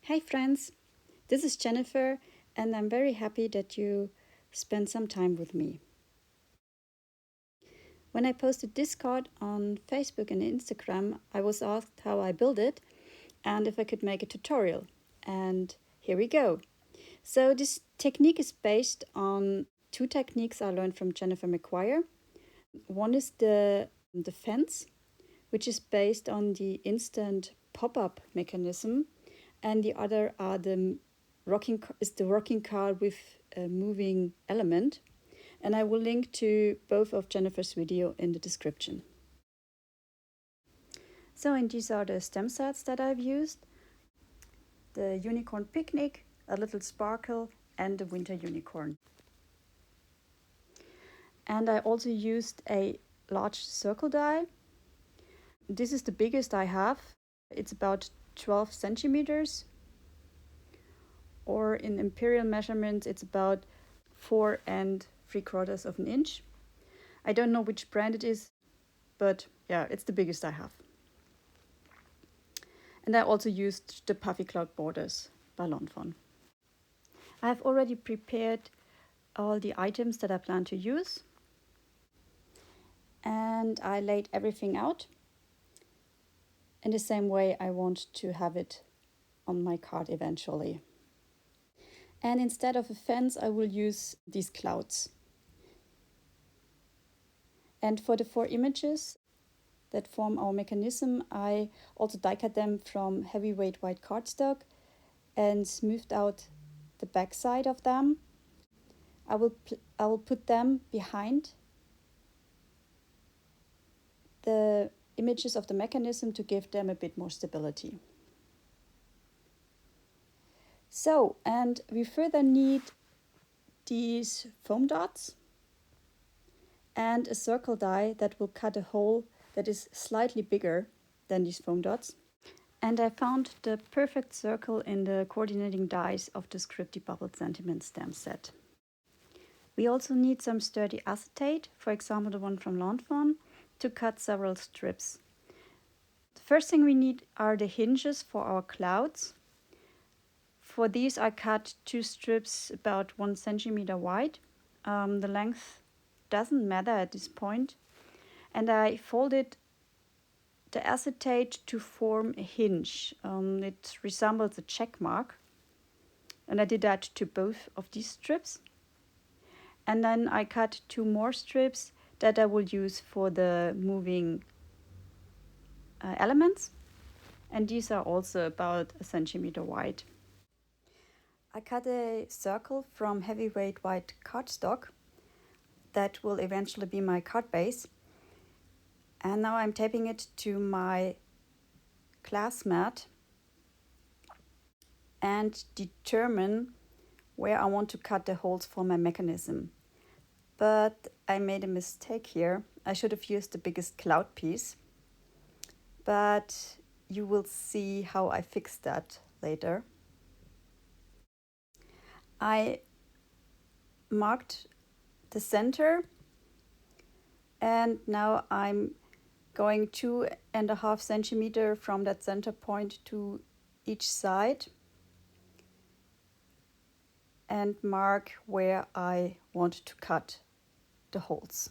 Hey friends, this is Jennifer and I'm very happy that you spent some time with me. When I posted Discord on Facebook and Instagram, I was asked how I build it and if I could make a tutorial. And here we go. So this technique is based on two techniques I learned from Jennifer McGuire. One is the fence, which is based on the instant pop-up mechanism, and the other are the rocking car with a moving element. And I will link to both of Jennifer's video in the description. So, and these are the stem sets that I've used: the unicorn picnic, a little sparkle, and the winter unicorn. And I also used a large circle die. This is the biggest I have. It's about 12 centimeters, or in imperial measurements, it's about 4 3/4 of an inch. I don't know which brand it is, but yeah, it's the biggest I have. And I also used the puffy cloud borders by Lawn Fawn. I have already prepared all the items that I plan to use, and I laid everything out in the same way I want to have it on my card eventually. And instead of a fence, I will use these clouds. And for the 4 images that form our mechanism, I also die cut them from heavyweight white cardstock and smoothed out the back side of them. I will put them behind the images of the mechanism to give them a bit more stability. So, and we further need these foam dots and a circle die that will cut a hole that is slightly bigger than these foam dots. And I found the perfect circle in the coordinating dies of the Scripty Bubble Sentiment stamp set. We also need some sturdy acetate, for example the one from Lawn Fawn, to cut several strips. The first thing we need are the hinges for our clouds. For these I cut 2 strips about 1 centimeter wide. The length doesn't matter at this point. And I folded the acetate to form a hinge. It resembles a check mark. And I did that to both of these strips. And then I cut 2 more strips that I will use for the moving elements. And these are also about 1 centimeter wide. I cut a circle from heavyweight white cardstock that will eventually be my card base. And now I'm taping it to my glass mat and determine where I want to cut the holes for my mechanism. But I made a mistake here. I should have used the biggest cloud piece. But you will see how I fixed that later. I marked the center, and now I'm going 2.5 centimeters from that center point to each side and mark where I want to cut the holes.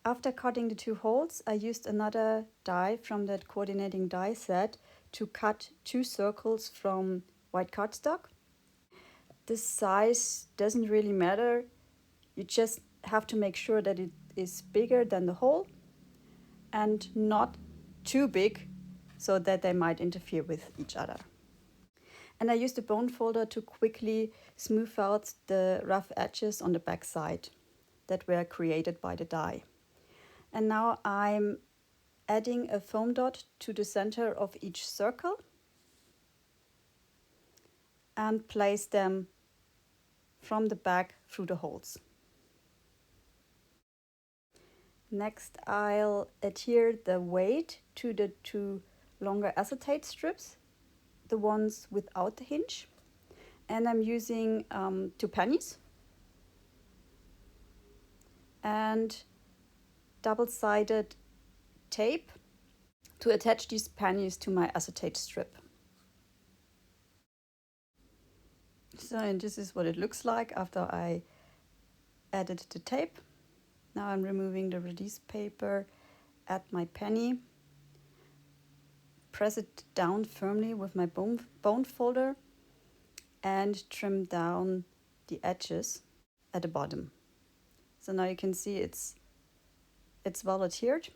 After cutting the 2 holes, I used another die from that coordinating die set to cut 2 circles from white cardstock. The size doesn't really matter. You just have to make sure that it is bigger than the hole and not too big so that they might interfere with each other. And I used a bone folder to quickly smooth out the rough edges on the back side that were created by the die. And now I'm adding a foam dot to the center of each circle and place them from the back through the holes. Next, I'll adhere the weight to the 2 longer acetate strips, the ones without the hinge. And I'm using 2 pennies. And double-sided tape to attach these pennies to my acetate strip. So, and this is what it looks like after I added the tape. Now I'm removing the release paper, add my penny, press it down firmly with my bone folder, and trim down the edges at the bottom. So now you can see it's well adhered,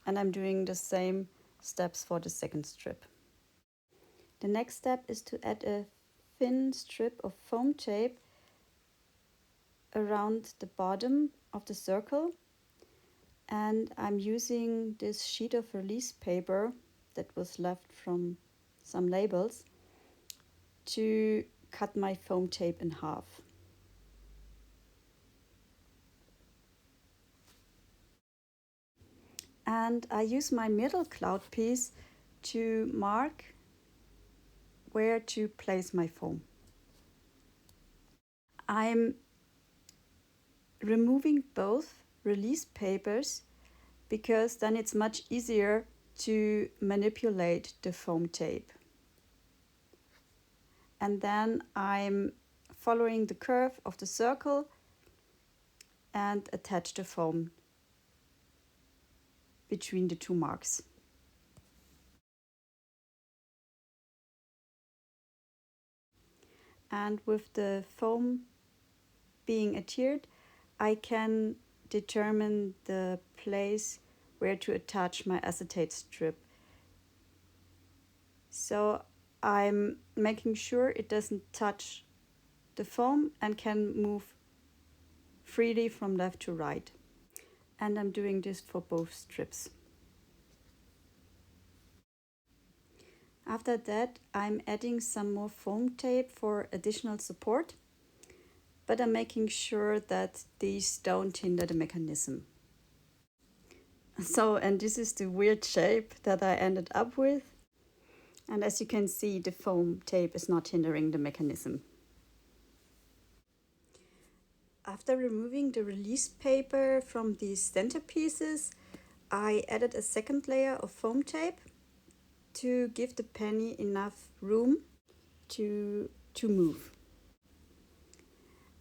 and I'm doing the same steps for the second strip. The next step is to add a thin strip of foam tape around the bottom of the circle, and I'm using this sheet of release paper that was left from some labels to cut my foam tape in half. And I use my middle cloud piece to mark where to place my foam. I'm removing both release papers because then it's much easier to manipulate the foam tape. And then I'm following the curve of the circle and attach the foam between the two marks. And with the foam being adhered, I can determine the place where to attach my acetate strip. So I'm making sure it doesn't touch the foam and can move freely from left to right. And I'm doing this for both strips. After that, I'm adding some more foam tape for additional support, but I'm making sure that these don't hinder the mechanism. So, and this is the weird shape that I ended up with. And as you can see, the foam tape is not hindering the mechanism. After removing the release paper from these centerpieces, I added a second layer of foam tape to give the penny enough room to move.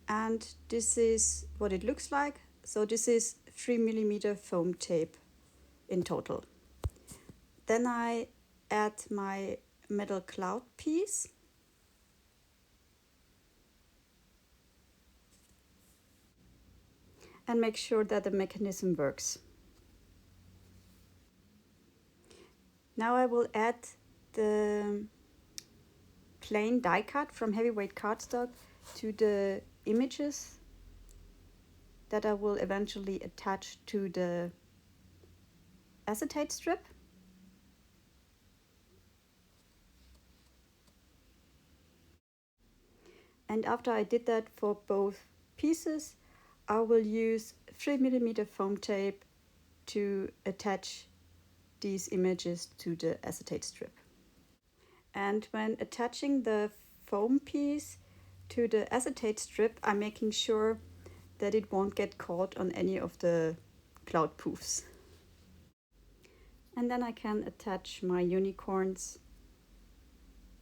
And this is what it looks like. So this is 3mm foam tape in total. Then I add my metal cloud piece. And make sure that the mechanism works. Now I will add the plain die cut from heavyweight cardstock to the images that I will eventually attach to the acetate strip. And after I did that for both pieces, I will use 3mm foam tape to attach these images to the acetate strip. And when attaching the foam piece to the acetate strip, I'm making sure that it won't get caught on any of the cloud poofs. And then I can attach my unicorns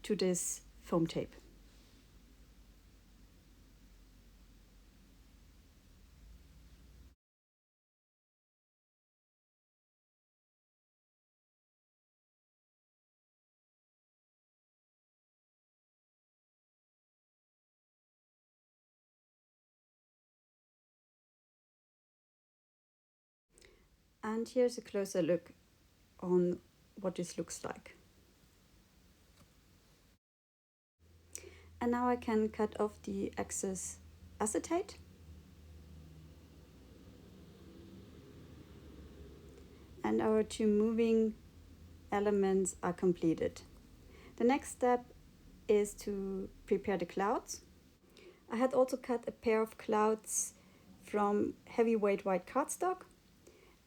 to this foam tape. And here's a closer look on what this looks like. And now I can cut off the excess acetate. And our two moving elements are completed. The next step is to prepare the clouds. I had also cut a pair of clouds from heavyweight white cardstock,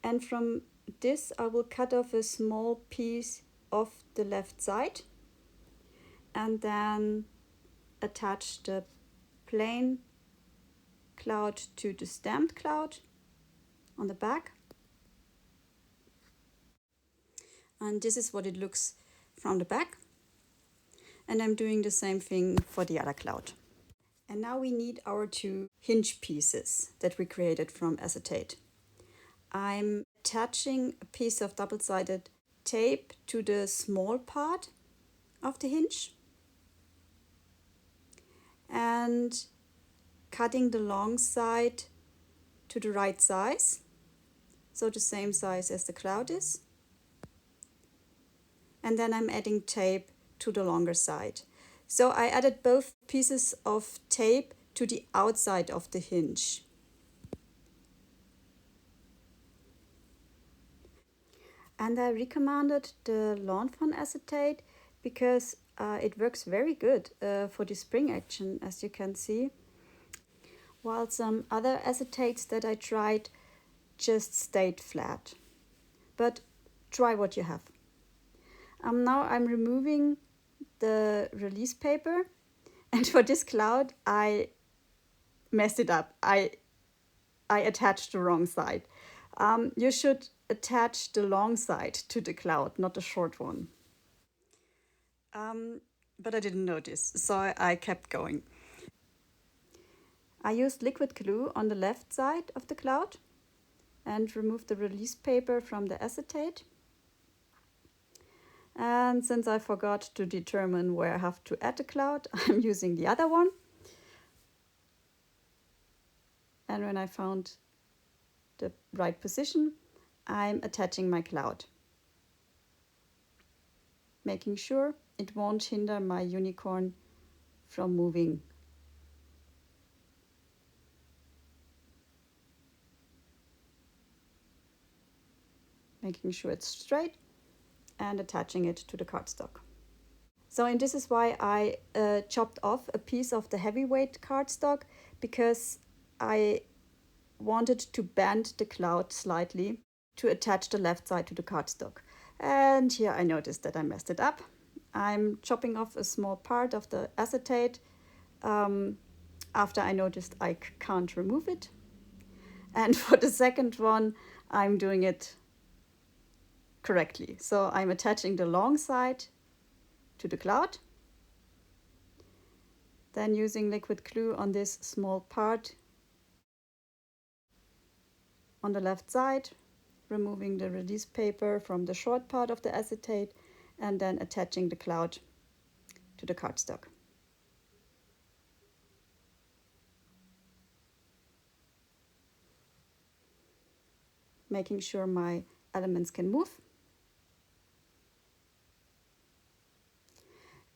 and from this I will cut off a small piece of the left side and then attach the plain cloud to the stamped cloud on the back. And this is what it looks from the back. And I'm doing the same thing for the other cloud. And now we need our two hinge pieces that we created from acetate. I'm attaching a piece of double-sided tape to the small part of the hinge and cutting the long side to the right size, so the same size as the cloud is. And then I'm adding tape to the longer side. So I added both pieces of tape to the outside of the hinge. And I recommended the Lawn Fawn acetate because it works very good for the spring action, as you can see. While some other acetates that I tried just stayed flat. But try what you have. Now I'm removing the release paper, and for this cloud I messed it up. I attached the wrong side. You should attach the long side to the cloud, not the short one. But I didn't notice, so I kept going. I used liquid glue on the left side of the cloud and removed the release paper from the acetate. And since I forgot to determine where I have to add the cloud, I'm using the other one. And when I found the right position, I'm attaching my cloud, making sure it won't hinder my unicorn from moving. Making sure it's straight and attaching it to the cardstock. So, and this is why I chopped off a piece of the heavyweight cardstock, because I wanted to bend the cloud slightly to attach the left side to the cardstock. And here I noticed that I messed it up. I'm chopping off a small part of the acetate after I noticed I can't remove it. And for the second one, I'm doing it correctly. So I'm attaching the long side to the cloud, then using liquid glue on this small part on the left side, removing the release paper from the short part of the acetate, and then attaching the cloud to the cardstock. Making sure my elements can move.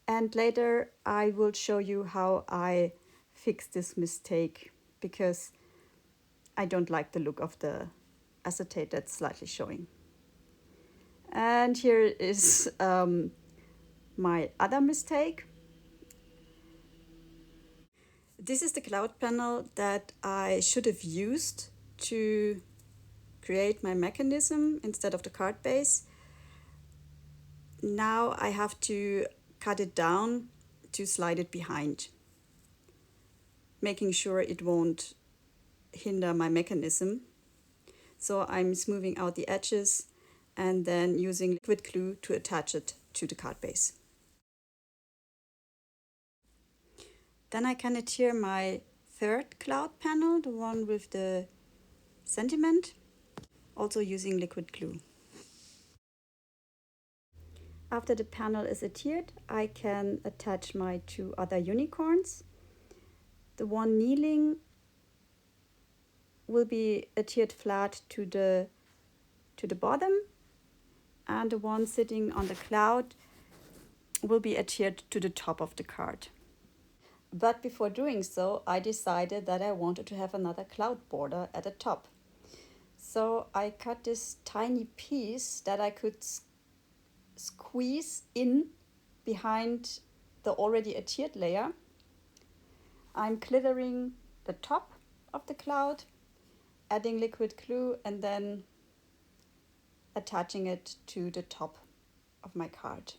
And later I will show you how I fix this mistake, because I don't like the look of the acetate that's slightly showing. And here is my other mistake. This is the cloud panel that I should have used to create my mechanism instead of the card base. Now I have to cut it down to slide it behind, making sure it won't hinder my mechanism. So I'm smoothing out the edges and then using liquid glue to attach it to the card base. Then I can adhere my third cloud panel, the one with the sentiment, also using liquid glue. After the panel is adhered, I can attach my two other unicorns. The one kneeling will be adhered flat to the bottom, and the one sitting on the cloud will be adhered to the top of the card. But before doing so, I decided that I wanted to have another cloud border at the top. So I cut this tiny piece that I could squeeze in behind the already adhered layer. I'm glittering the top of the cloud, adding liquid glue, and then attaching it to the top of my card.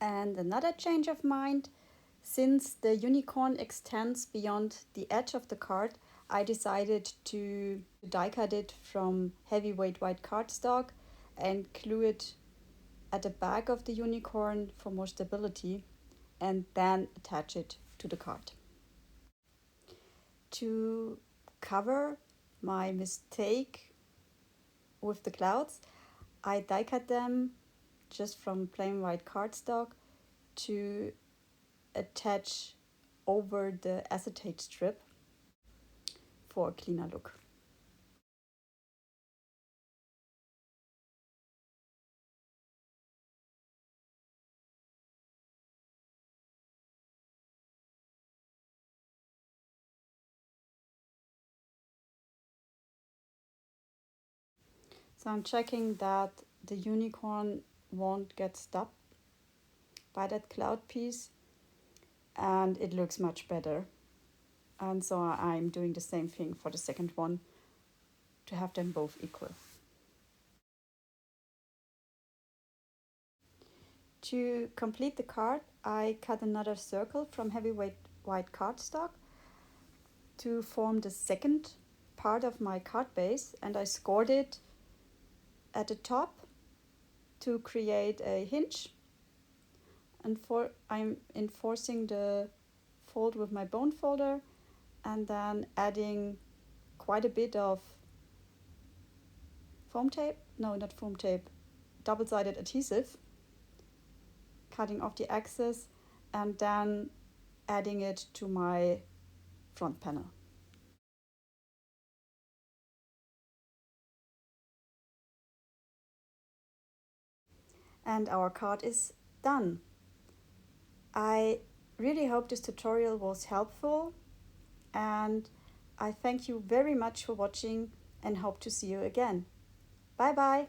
And another change of mind, Since the unicorn extends beyond the edge of the card, I decided to die cut it from heavyweight white cardstock and glue it at the back of the unicorn for more stability, and then attach it to the card. To cover my mistake with the clouds, I die cut them just from plain white cardstock to attach over the acetate strip for a cleaner look. So I'm checking that the unicorn won't get stuck by that cloud piece, and it looks much better. And so I'm doing the same thing for the second one to have them both equal. To complete the card, I cut another circle from heavyweight white cardstock to form the second part of my card base, and I scored it at the top to create a hinge. And I'm enforcing the fold with my bone folder, and then adding quite a bit of double-sided adhesive, cutting off the excess, and then adding it to my front panel. And our card is done. I really hope this tutorial was helpful, and I thank you very much for watching and hope to see you again. Bye bye!